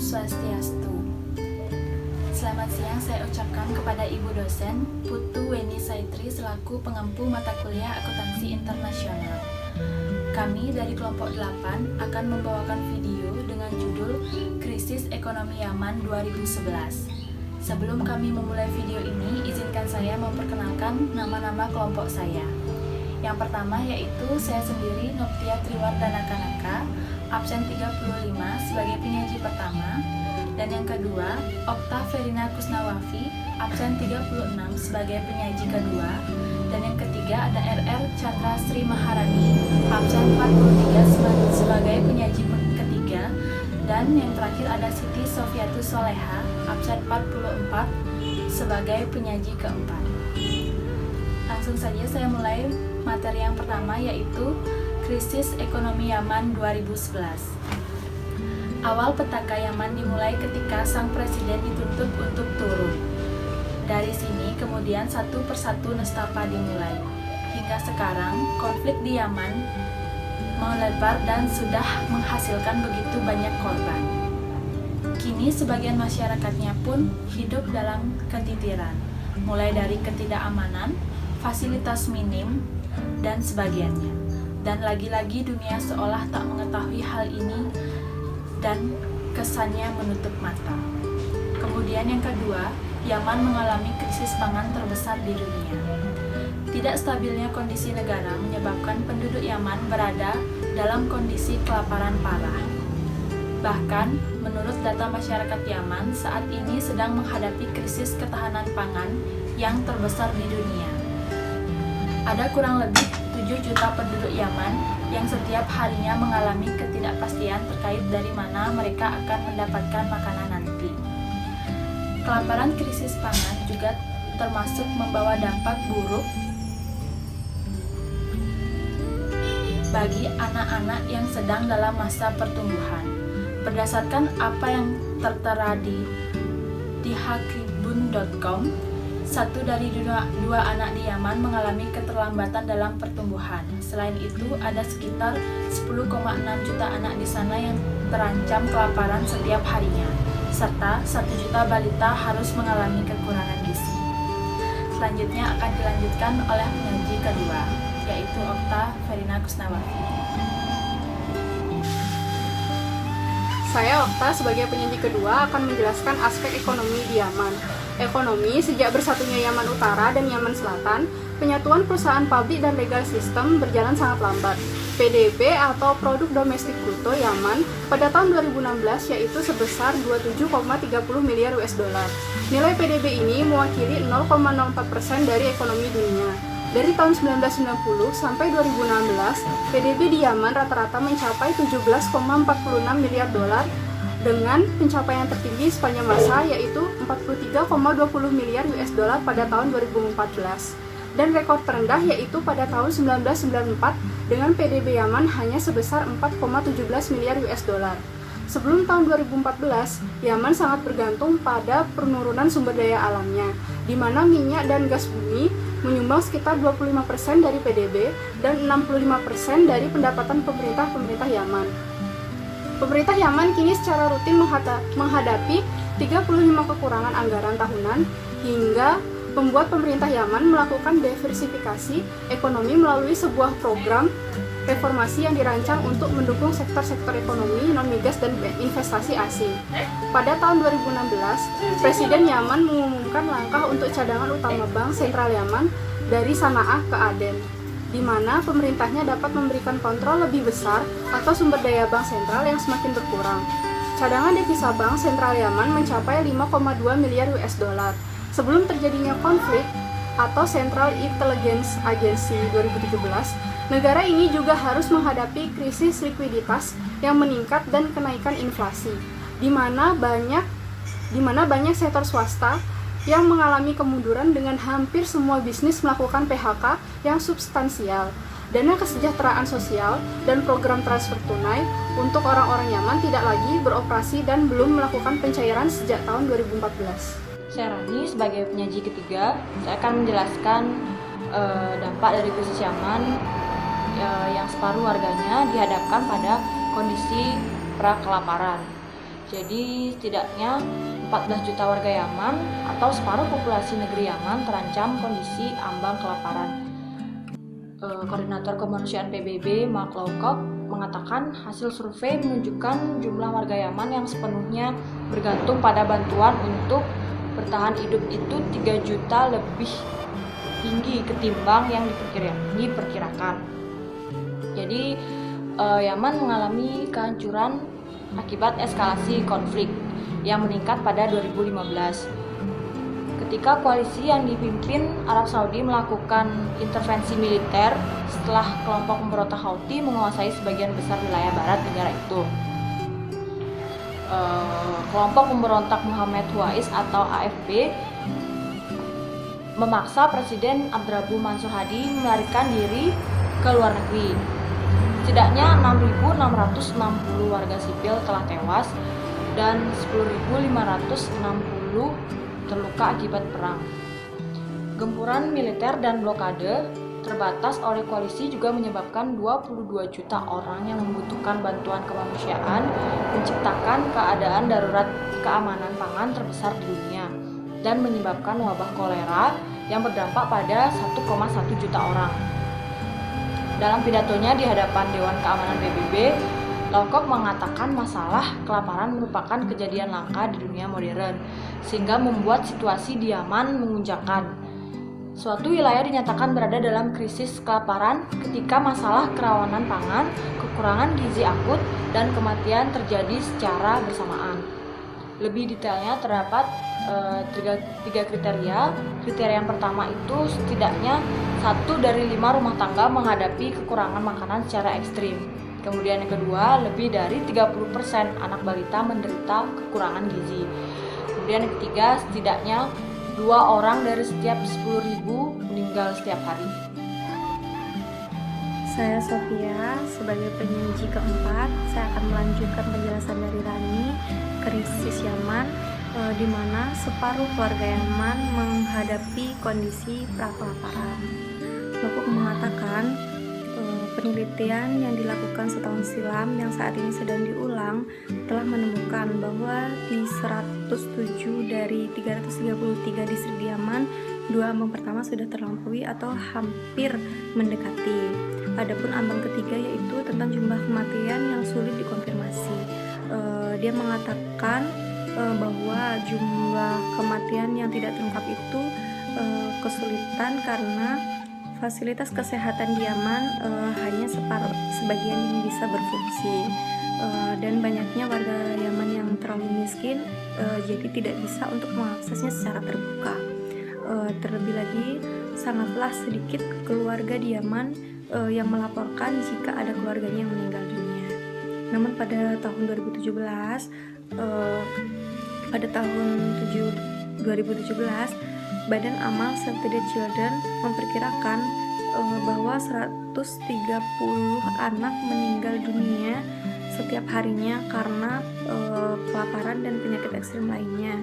Swastiastu. Selamat siang saya ucapkan kepada Ibu dosen Putu Weni Saitri selaku pengempu mata kuliah Akuntansi Internasional. Kami dari kelompok 8 akan membawakan video dengan judul Krisis Ekonomi Yaman 2011. Sebelum kami memulai video ini, izinkan saya memperkenalkan nama-nama kelompok saya. Yang pertama yaitu saya sendiri, Noptia Triwardanaka, absen 35 sebagai penyaji pertama. Dan yang kedua, Okta Verina Kusnawafi, absen 36 sebagai penyaji kedua. Dan yang ketiga ada RR Chandra Sri Maharani, absen 43 sebagai penyaji ketiga. Dan yang terakhir ada Siti Sofiatus Soleha, absen 44 sebagai penyaji keempat. Langsung saja saya mulai materi yang pertama yaitu Krisis Ekonomi Yaman 2011. Awal petaka Yaman dimulai ketika sang presiden dituntut untuk turun. Dari sini kemudian satu persatu nestapa dimulai. Hingga sekarang konflik di Yaman melebar dan sudah menghasilkan begitu banyak korban. Kini sebagian masyarakatnya pun hidup dalam ketitiran, mulai dari ketidakamanan, fasilitas minim, dan sebagainya. Dan lagi-lagi dunia seolah tak mengetahui hal ini dan kesannya menutup mata. Kemudian yang kedua, Yaman mengalami krisis pangan terbesar di dunia. Tidak stabilnya kondisi negara menyebabkan penduduk Yaman berada dalam kondisi kelaparan parah. Bahkan, menurut data masyarakat Yaman, saat ini sedang menghadapi krisis ketahanan pangan yang terbesar di dunia. Ada kurang lebih 7 juta penduduk Yaman yang setiap harinya mengalami ketidakpastian terkait dari mana mereka akan mendapatkan makanan nanti. Kelaparan krisis pangan juga termasuk membawa dampak buruk bagi anak-anak yang sedang dalam masa pertumbuhan. Berdasarkan apa yang tertera di hakibun.com, 1 dari 2 anak di Yaman mengalami keterlambatan dalam pertumbuhan. Selain itu, ada sekitar 10,6 juta anak di sana yang terancam kelaparan setiap harinya, serta 1 juta balita harus mengalami kekurangan gizi. Selanjutnya akan dilanjutkan oleh penyaji kedua, yaitu Okta Verina Kusnawafi. Saya Okta sebagai penyaji kedua akan menjelaskan aspek ekonomi di Yaman. Ekonomi sejak bersatunya Yaman Utara dan Yaman Selatan, penyatuan perusahaan pabrik dan legal sistem berjalan sangat lambat. PDB atau Produk Domestik Bruto Yaman pada tahun 2016 yaitu sebesar 27,30 miliar US dollar. Nilai PDB ini mewakili 0,04% dari ekonomi dunia. Dari tahun 1990 sampai 2016, PDB di Yaman rata-rata mencapai 17,46 miliar dolar dengan pencapaian tertinggi sepanjang masa yaitu 43,20 miliar US dollar pada tahun 2014 dan rekor terendah yaitu pada tahun 1994 dengan PDB Yaman hanya sebesar 4,17 miliar US dollar. Sebelum tahun 2014, Yaman sangat bergantung pada penurunan sumber daya alamnya, di mana minyak dan gas bumi menyumbang sekitar 25% dari PDB dan 65% dari pendapatan pemerintah Yaman. Pemerintah Yaman kini secara rutin menghadapi 35 kekurangan anggaran tahunan hingga membuat pemerintah Yaman melakukan diversifikasi ekonomi melalui sebuah program reformasi yang dirancang untuk mendukung sektor-sektor ekonomi non-migas dan investasi asing. Pada tahun 2016, Presiden Yaman mengumumkan langkah untuk cadangan utama Bank Sentral Yaman dari Sana'ah ke Aden, di mana pemerintahnya dapat memberikan kontrol lebih besar atas sumber daya bank sentral yang semakin berkurang. Cadangan devisa Bank Sentral Yaman mencapai 5,2 miliar US dollar. Sebelum terjadinya konflik atau Central Intelligence Agency 2017, negara ini juga harus menghadapi krisis likuiditas yang meningkat dan kenaikan inflasi, di mana banyak sektor swasta yang mengalami kemunduran dengan hampir semua bisnis melakukan PHK yang substansial. Dana kesejahteraan sosial dan program transfer tunai untuk orang-orang Yaman tidak lagi beroperasi dan belum melakukan pencairan sejak tahun 2014. Saya Rani sebagai penyaji ketiga, saya akan menjelaskan dampak dari krisis Yaman yang separuh warganya dihadapkan pada kondisi pra-kelaparan. Jadi setidaknya 14 juta warga Yaman atau separuh populasi negeri Yaman terancam kondisi ambang kelaparan. Koordinator Kemanusiaan PBB Mark Lowcock mengatakan hasil survei menunjukkan jumlah warga Yaman yang sepenuhnya bergantung pada bantuan untuk bertahan hidup itu 3 juta lebih tinggi ketimbang yang diperkirakan. Jadi Yaman mengalami kehancuran akibat eskalasi konflik yang meningkat pada 2015. Ketika koalisi yang dipimpin Arab Saudi melakukan intervensi militer setelah kelompok pemberontak Houthi menguasai sebagian besar wilayah barat negara itu. Kelompok pemberontak Muhammad Huwais atau AFP memaksa Presiden Abdrabbuh Mansur Hadi melarikan diri ke luar negeri. Setidaknya 6.660 warga sipil telah tewas dan 10.560 terluka akibat perang. Gempuran militer dan blokade terbatas oleh koalisi juga menyebabkan 22 juta orang yang membutuhkan bantuan kemanusiaan, menciptakan keadaan darurat keamanan pangan terbesar di dunia, dan menyebabkan wabah kolera yang berdampak pada 1,1 juta orang. Dalam pidatonya di hadapan Dewan Keamanan PBB, Lowcock mengatakan masalah kelaparan merupakan kejadian langka di dunia modern, sehingga membuat situasi di Yaman mengunjangkan. Suatu wilayah dinyatakan berada dalam krisis kelaparan ketika masalah kerawanan pangan, kekurangan gizi akut, dan kematian terjadi secara bersamaan. Lebih detailnya terdapat tiga kriteria. Kriteria yang pertama itu setidaknya 1 dari 5 rumah tangga menghadapi kekurangan makanan secara ekstrim. Kemudian yang kedua, lebih dari 30% anak balita menderita kekurangan gizi. Kemudian yang ketiga, setidaknya 2 orang dari setiap 10.000 meninggal setiap hari. Saya Sofia, sebagai penyaji keempat, saya akan melanjutkan penjelasan dari Rani, krisis Yaman, di mana separuh warga Yaman menghadapi kondisi prakelaparan. Lowcock mengatakan penelitian yang dilakukan setahun silam yang saat ini sedang diulang telah menemukan bahwa di 107 dari 333 distrik di Yaman, 2 ambang pertama sudah terlampaui atau hampir mendekati. Adapun ambang ketiga yaitu tentang jumlah kematian yang sulit dikonfirmasi. Dia mengatakan bahwa jumlah kematian yang tidak terungkap itu kesulitan karena fasilitas kesehatan di Yaman hanya sebagian yang bisa berfungsi, dan banyaknya warga Yaman yang terlalu miskin, jadi tidak bisa untuk mengaksesnya secara terbuka. Terlebih lagi, sangatlah sedikit keluarga di Yaman yang melaporkan jika ada keluarganya yang meninggal dunia. Namun pada tahun 2017, Badan Amal Save the Children memperkirakan bahwa 130 anak meninggal dunia setiap harinya karena kelaparan dan penyakit ekstrim lainnya,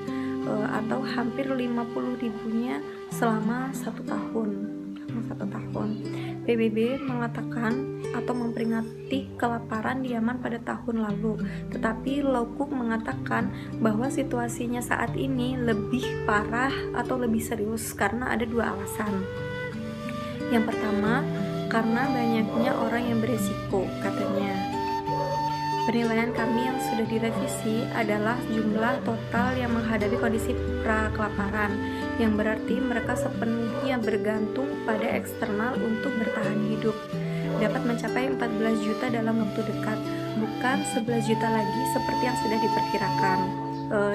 atau hampir 50.000-nya selama 1 tahun. PBB mengatakan atau memperingati kelaparan di Yaman pada tahun lalu, tetapi Lowcock mengatakan bahwa situasinya saat ini lebih parah atau lebih serius karena ada 2 alasan. Yang pertama, karena banyaknya orang yang beresiko, katanya. Penilaian kami yang sudah direvisi adalah jumlah total yang menghadapi kondisi prakelaparan, yang berarti mereka sepenuhnya bergantung pada eksternal untuk bertahan hidup, dapat mencapai 14 juta dalam waktu dekat, bukan 11 juta lagi seperti yang sudah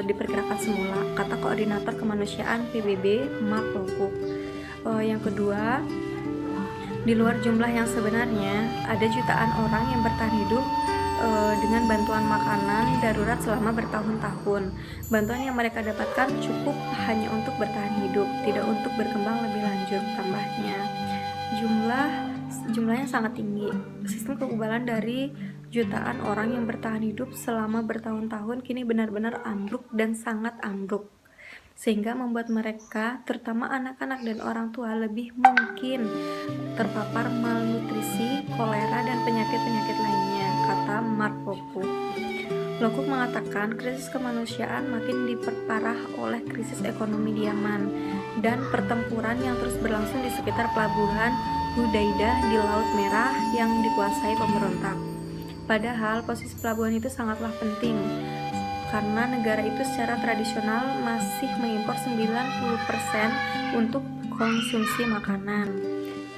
diperkirakan semula, kata Koordinator Kemanusiaan PBB Mark Lowcock. Yang kedua, di luar jumlah yang sebenarnya, ada jutaan orang yang bertahan hidup dengan bantuan makanan darurat selama bertahun-tahun. Bantuan yang mereka dapatkan cukup hanya untuk bertahan hidup, tidak untuk berkembang lebih lanjut, tambahnya. Jumlahnya sangat tinggi. Sistem kekebalan dari jutaan orang yang bertahan hidup selama bertahun-tahun kini benar-benar ambruk dan sangat ambruk, sehingga membuat mereka, terutama anak-anak dan orang tua, lebih mungkin terpapar malnutrisi, kolera, dan penyakit-penyakit lainnya, kata Mark Lowcock. Lowcock mengatakan krisis kemanusiaan makin diperparah oleh krisis ekonomi di Yaman dan pertempuran yang terus berlangsung di sekitar pelabuhan Hudaidah di Laut Merah yang dikuasai pemberontak. Padahal posisi pelabuhan itu sangatlah penting karena negara itu secara tradisional masih mengimpor 90% untuk konsumsi makanan.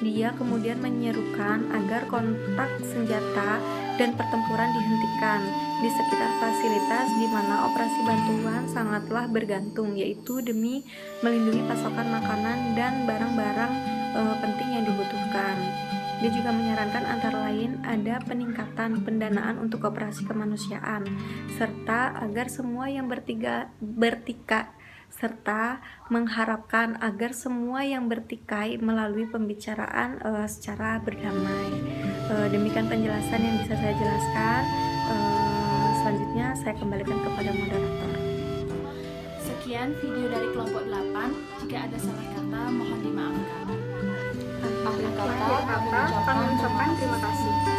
Dia kemudian menyerukan agar kontak senjata dan pertempuran dihentikan di sekitar fasilitas di mana operasi bantuan sangatlah bergantung, yaitu demi melindungi pasokan makanan dan barang-barang penting yang dibutuhkan. Dia juga menyarankan antara lain ada peningkatan pendanaan untuk operasi kemanusiaan serta agar semua yang serta mengharapkan agar semua yang bertikai melalui pembicaraan secara berdamai. Demikian penjelasan yang bisa saya jelaskan. Selanjutnya saya kembalikan kepada moderator. Sekian video dari kelompok 8. Jika ada salah kata mohon dimaafkan. Akhir kata, Kami ucapkan terima kasih.